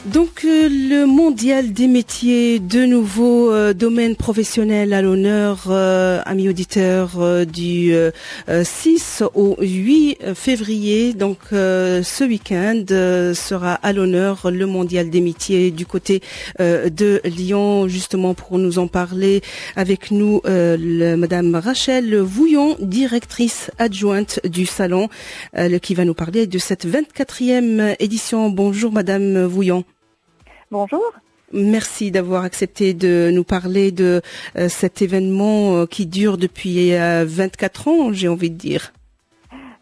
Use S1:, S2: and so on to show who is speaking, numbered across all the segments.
S1: Donc, le mondial des métiers, de nouveaux domaines professionnels à l'honneur, amis auditeurs, du 6 au 8 février. Donc, ce week-end sera à l'honneur le mondial des métiers du côté de Lyon. Justement, pour nous en parler avec nous, Madame Rachel Vouillon, directrice adjointe du salon, qui va nous parler de cette 24e édition. Bonjour, Madame Vouillon.
S2: Bonjour.
S1: Merci d'avoir accepté de nous parler de cet événement qui dure depuis 24 ans, j'ai envie de dire.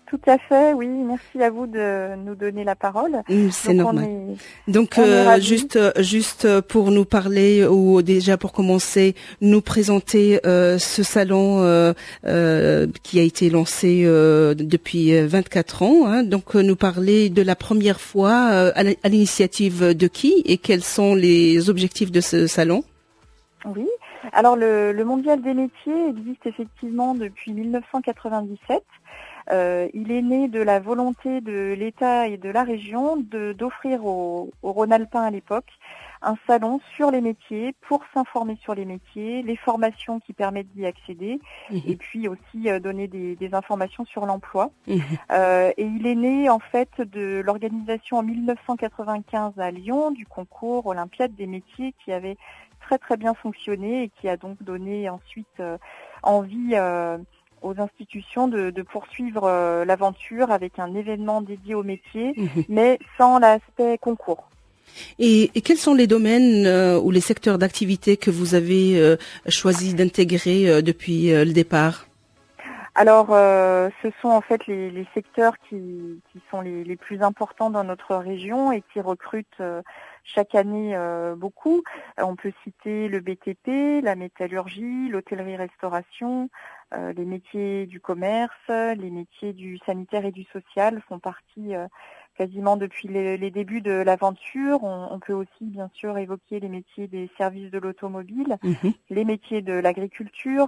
S2: Tout à fait, oui. Merci à vous de nous donner la parole.
S1: C'est normal. Donc, juste pour nous parler, ou déjà pour commencer, nous présenter ce salon qui a été lancé depuis 24 ans. Hein. Donc, nous parler de la première fois à l'initiative de qui et quels sont les objectifs de ce salon.
S2: Oui. Alors, le Mondial des métiers existe effectivement depuis 1997. Il est né de la volonté de l'État et de la région d'offrir aux Rhône-Alpins à l'époque un salon sur les métiers pour s'informer sur les métiers, les formations qui permettent d'y accéder et puis aussi donner des informations sur l'emploi. Et il est né en fait de l'organisation en 1995 à Lyon du concours Olympiade des métiers qui avait très très bien fonctionné et qui a donc donné ensuite envie aux institutions de poursuivre l'aventure avec un événement dédié au métier, mais sans l'aspect concours.
S1: Et quels sont les domaines ou les secteurs d'activité que vous avez choisi d'intégrer depuis le départ ?
S2: Alors, ce sont en fait les secteurs qui sont les plus importants dans notre région et qui recrutent chaque année beaucoup. On peut citer le BTP, la métallurgie, l'hôtellerie-restauration, les métiers du commerce, les métiers du sanitaire et du social font partie quasiment depuis les débuts de l'aventure. On peut aussi bien sûr évoquer les métiers des services de l'automobile, les métiers de l'agriculture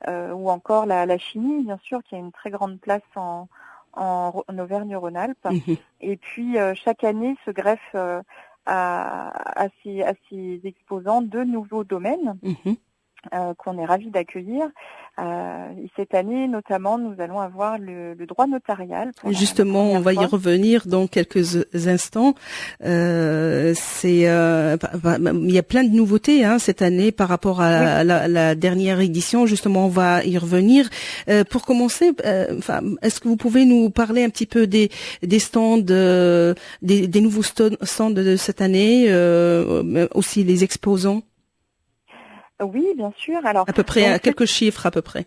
S2: ou encore la chimie, bien sûr, qui a une très grande place en Auvergne-Rhône-Alpes. Et puis chaque année se greffe à ces exposants de nouveaux domaines qu'on est ravis d'accueillir. Et cette année, notamment, nous allons avoir le droit notarial.
S1: Justement, on va y revenir dans quelques instants. Il y a plein de nouveautés cette année par rapport à la dernière édition. Justement, on va y revenir. Pour commencer, est-ce que vous pouvez nous parler un petit peu des stands, des nouveaux stands de cette année, aussi les exposants?
S2: Oui, bien sûr. Alors,
S1: à peu près, quelques chiffres à peu près.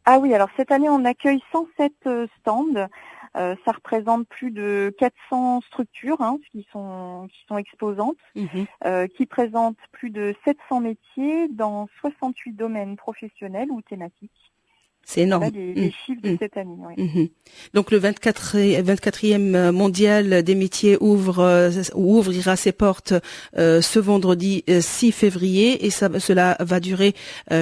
S2: Ah oui, alors cette année, on accueille 107 stands. Ça représente plus de 400 structures qui sont exposantes, qui présentent plus de 700 métiers dans 68 domaines professionnels ou thématiques.
S1: C'est énorme.
S2: Voilà les chiffres de cette année. Oui.
S1: Donc le 24e mondial des métiers ouvrira ses portes ce vendredi 6 février et cela va durer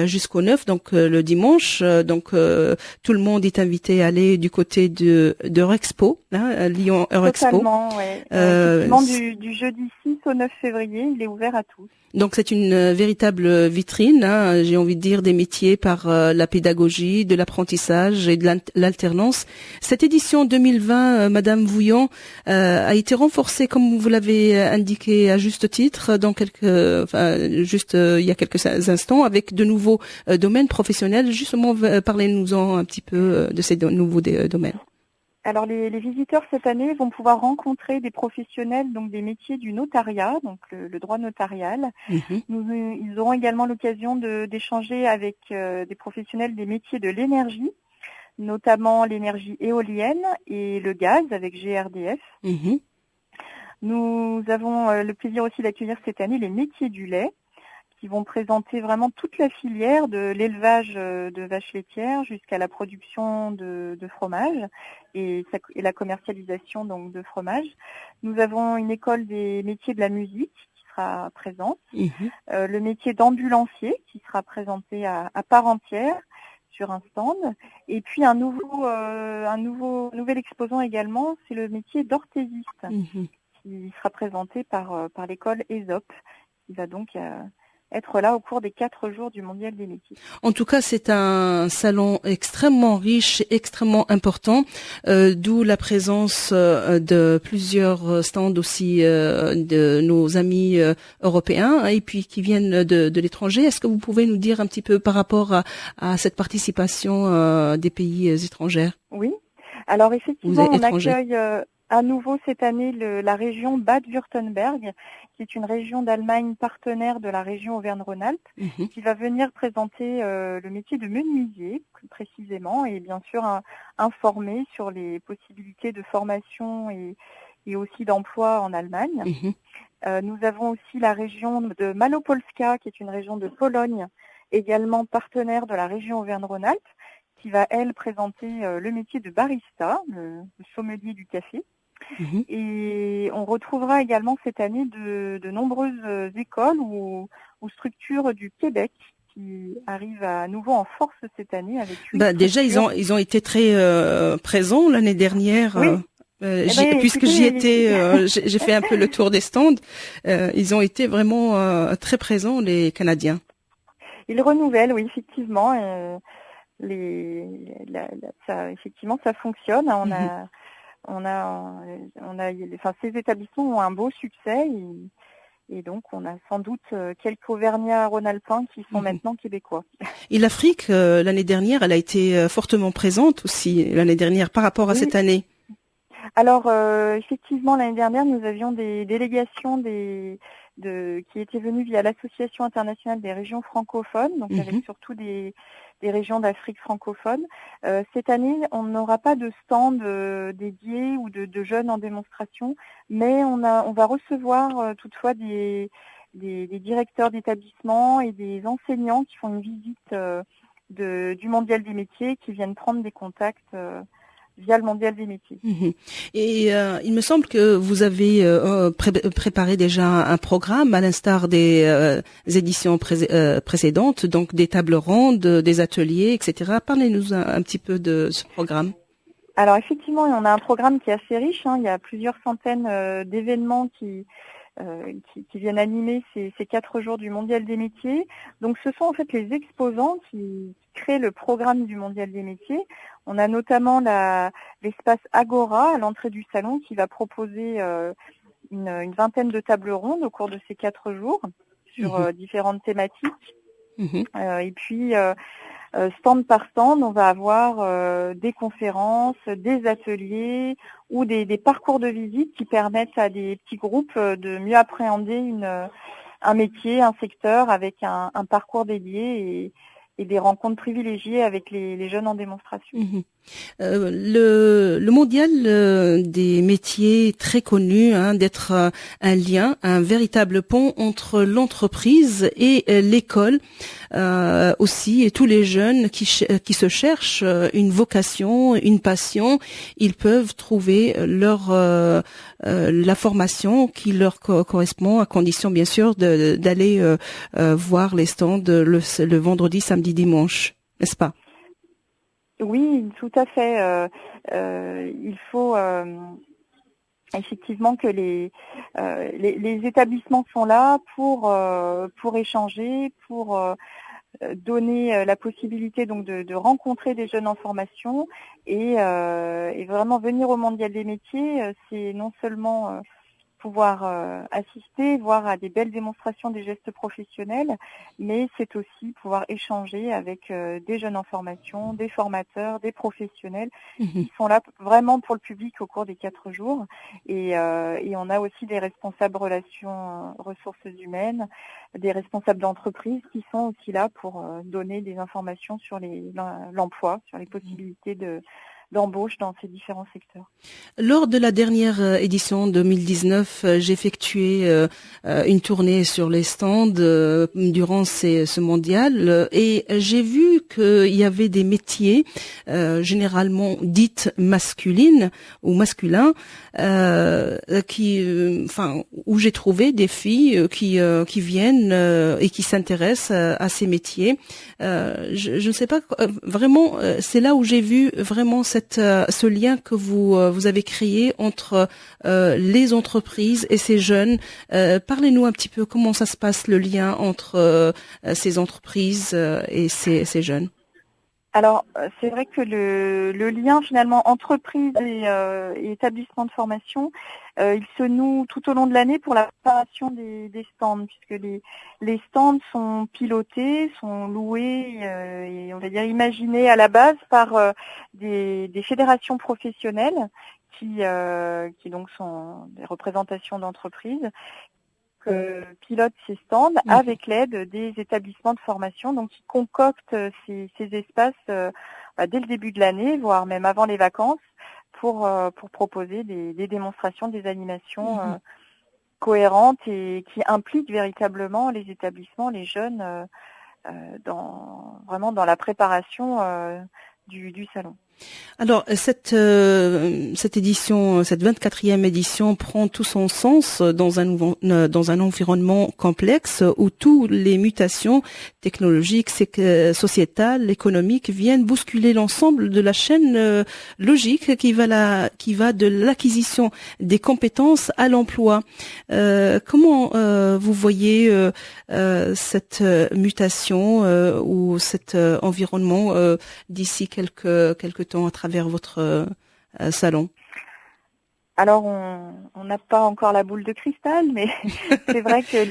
S1: jusqu'au 9, donc le dimanche. Donc tout le monde est invité à aller du côté de Eurexpo, Lyon Eurexpo.
S2: Totalement, oui. Effectivement, du jeudi 6 au 9 février, il est ouvert à tous.
S1: Donc c'est une véritable vitrine, j'ai envie de dire, des métiers par la pédagogie, de l'apprentissage et de l'alternance. Cette édition 2020, Madame Vouillon, a été renforcée, comme vous l'avez indiqué à juste titre, dans il y a quelques instants, avec de nouveaux domaines professionnels. Justement, parlez-nous-en un petit peu de ces nouveaux domaines.
S2: Alors les visiteurs cette année vont pouvoir rencontrer des professionnels donc des métiers du notariat, donc le droit notarial. Ils auront également l'occasion d'échanger avec des professionnels des métiers de l'énergie, notamment l'énergie éolienne et le gaz avec GRDF. Nous avons le plaisir aussi d'accueillir cette année les métiers du lait, qui vont présenter vraiment toute la filière de l'élevage de vaches laitières jusqu'à la production de fromage et la commercialisation donc de fromage. Nous avons une école des métiers de la musique qui sera présente, le métier d'ambulancier qui sera présenté à part entière sur un stand, et puis un nouvel exposant également, c'est le métier d'orthésiste. qui sera présenté par l'école ESOP, qui va donc être là au cours des 4 jours du Mondial des métiers.
S1: En tout cas, c'est un salon extrêmement riche, extrêmement important, d'où la présence de plusieurs stands aussi de nos amis européens et puis qui viennent de l'étranger. Est-ce que vous pouvez nous dire un petit peu par rapport à cette participation des pays étrangers?
S2: Oui. Alors effectivement, on accueille à nouveau cette année la région Bade-Württemberg, qui est une région d'Allemagne partenaire de la région Auvergne-Rhône-Alpes, qui va venir présenter le métier de menuisier, plus précisément, et bien sûr informer sur les possibilités de formation et aussi d'emploi en Allemagne. Nous avons aussi la région de Malopolska, qui est une région de Pologne, également partenaire de la région Auvergne-Rhône-Alpes, qui va, elle, présenter le métier de barista, le sommelier du café. Et on retrouvera également cette année de nombreuses écoles ou structures du Québec qui arrivent à nouveau en force cette année avec
S1: déjà, ils ont été très présents l'année dernière. Oui. Puisque j'y étais, j'ai fait un peu le tour des stands. Ils ont été vraiment très présents, les Canadiens.
S2: Ils renouvellent, oui, effectivement. Effectivement, ça fonctionne. Ces établissements ont un beau succès et donc on a sans doute quelques Auvergnats rhône-alpins qui sont maintenant québécois.
S1: Et l'Afrique, l'année dernière, elle a été fortement présente aussi l'année dernière par rapport à cette année.
S2: Alors effectivement, l'année dernière, nous avions des délégations qui étaient venues via l'Association internationale des régions francophones, donc avec surtout des régions d'Afrique francophone. Cette année, on n'aura pas de stand dédié ou de jeunes en démonstration, mais on va recevoir toutefois des directeurs d'établissements et des enseignants qui font une visite du Mondial des métiers, qui viennent prendre des contacts via le Mondial des métiers.
S1: Et il me semble que vous avez préparé déjà un programme à l'instar des éditions précédentes, donc des tables rondes, des ateliers, etc. Parlez-nous un petit peu de ce programme.
S2: Alors effectivement, on a un programme qui est assez riche. Il y a plusieurs centaines d'événements qui viennent animer ces 4 jours du Mondial des métiers. Donc ce sont en fait les exposants qui créent le programme du Mondial des métiers. On a notamment l'espace Agora à l'entrée du salon qui va proposer une vingtaine de tables rondes au cours de ces 4 jours sur différentes thématiques. Et puis stand par stand, on va avoir des conférences, des ateliers ou des parcours de visite qui permettent à des petits groupes de mieux appréhender un métier, un secteur avec un parcours dédié et des rencontres privilégiées avec les jeunes en démonstration.
S1: Le mondial des métiers très connu d'être un lien, un véritable pont entre l'entreprise et l'école aussi, et tous les jeunes qui se cherchent une vocation, une passion, ils peuvent trouver la formation qui leur correspond, à condition bien sûr d'aller voir les stands le vendredi, samedi, dimanche, n'est-ce pas?
S2: Oui, tout à fait. Il faut effectivement que les établissements sont là pour échanger, pour donner la possibilité donc de rencontrer des jeunes en formation et vraiment venir au Mondial des métiers, c'est non seulement pouvoir assister, voir à des belles démonstrations des gestes professionnels, mais c'est aussi pouvoir échanger avec des jeunes en formation, des formateurs, des professionnels qui sont là vraiment pour le public au cours des 4 jours. Et on a aussi des responsables relations ressources humaines, des responsables d'entreprise qui sont aussi là pour donner des informations sur l'emploi, sur les possibilités d'embauche dans ces différents secteurs.
S1: Lors de la dernière édition 2019, j'ai effectué une tournée sur les stands durant ce mondial et j'ai vu qu'il y avait des métiers généralement dites masculines ou masculins où j'ai trouvé des filles qui viennent et qui s'intéressent à ces métiers. Je ne sais pas vraiment, c'est là où j'ai vu vraiment ce lien que vous avez créé entre les entreprises et ces jeunes. Parlez-nous un petit peu comment ça se passe, le lien entre ces entreprises et ces jeunes.
S2: Alors, c'est vrai que le lien finalement entreprise et établissement de formation, il se noue tout au long de l'année pour la préparation des stands, puisque les stands sont pilotés, sont loués et on va dire imaginés à la base par des fédérations professionnelles qui donc sont des représentations d'entreprises, pilote ces stands avec l'aide des établissements de formation, donc qui concoctent ces espaces dès le début de l'année, voire même avant les vacances, pour proposer des démonstrations, des animations cohérentes et qui impliquent véritablement les établissements, les jeunes, vraiment dans la préparation du salon.
S1: Alors cette édition, cette 24e édition prend tout son sens dans un environnement complexe où toutes les mutations technologiques, sociétales, économiques viennent bousculer l'ensemble de la chaîne logique qui va de l'acquisition des compétences à l'emploi. Comment vous voyez cette mutation ou cet environnement d'ici quelques temps à travers votre salon?
S2: Alors, on n'a pas encore la boule de cristal, mais c'est vrai que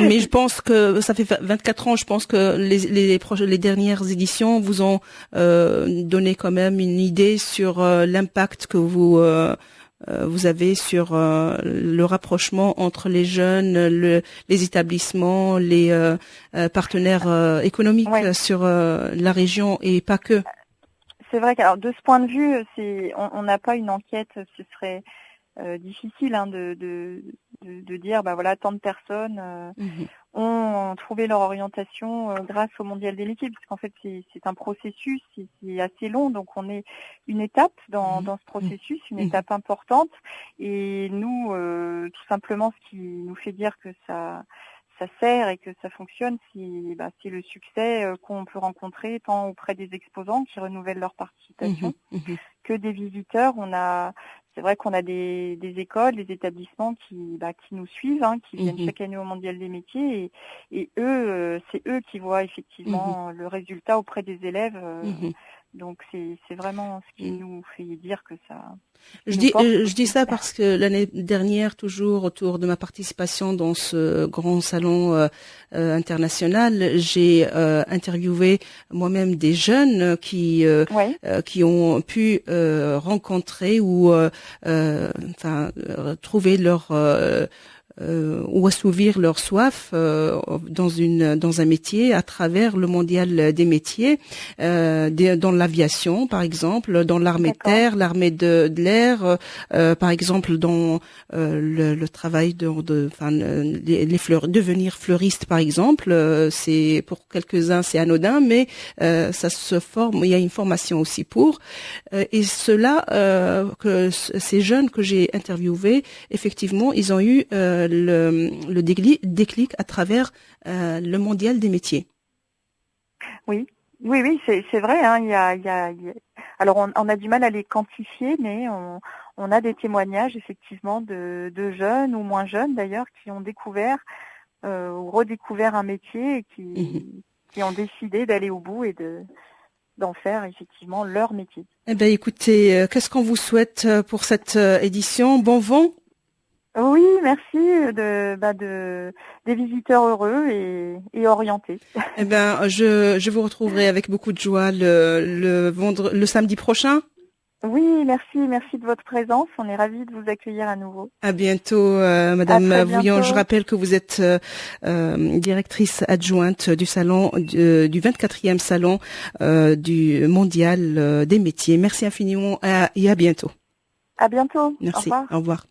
S1: mais je pense que ça fait 24 ans, je pense que les dernières éditions vous ont donné quand même une idée sur l'impact que vous avez sur le rapprochement entre les jeunes, les établissements, les partenaires économiques sur la région et pas que.
S2: C'est vrai que de ce point de vue, on n'a pas une enquête, ce serait difficile de dire voilà, tant de personnes ont trouvé leur orientation grâce au Mondial des métiers, puisqu'en fait c'est un processus qui est assez long, donc on est une étape dans ce processus, une étape importante, et nous tout simplement ce qui nous fait dire que ça sert et que ça fonctionne, c'est le succès qu'on peut rencontrer tant auprès des exposants qui renouvellent leur participation que des visiteurs. C'est vrai qu'on a des écoles, des établissements qui nous suivent, qui viennent chaque année au Mondial des métiers et eux, c'est eux qui voient effectivement le résultat auprès des élèves. Donc c'est vraiment ce qui nous fait dire que ça.
S1: Je dis ça parce que l'année dernière, toujours autour de ma participation dans ce grand salon international, j'ai interviewé moi-même des jeunes qui ont pu rencontrer ou trouver leur ou assouvir leur soif dans un métier à travers le mondial des métiers, dans l'aviation par exemple, dans l'armée de terre, l'armée de l'air, par exemple dans le travail les fleurs, devenir fleuriste par exemple, c'est pour quelques-uns c'est anodin, mais ça se forme, il y a une formation aussi pour et cela que ces jeunes que j'ai interviewés, effectivement, ils ont eu le déclic à travers le mondial des métiers.
S2: Oui, c'est vrai. Alors on a du mal à les quantifier, mais on a des témoignages effectivement de jeunes ou moins jeunes d'ailleurs qui ont découvert ou redécouvert un métier et qui ont décidé d'aller au bout et d'en faire effectivement leur métier.
S1: Eh bien, écoutez, qu'est-ce qu'on vous souhaite pour cette édition? Bon vent.
S2: Oui, merci des visiteurs heureux et orientés.
S1: Eh ben, je vous retrouverai avec beaucoup de joie le samedi prochain.
S2: Oui, merci de votre présence. On est ravis de vous accueillir à nouveau.
S1: À bientôt, Madame Vouillon. Je rappelle que vous êtes directrice adjointe du salon du 24e salon du mondial des métiers. Merci infiniment et à bientôt.
S2: À bientôt.
S1: Merci.
S2: Au revoir.
S1: Au revoir.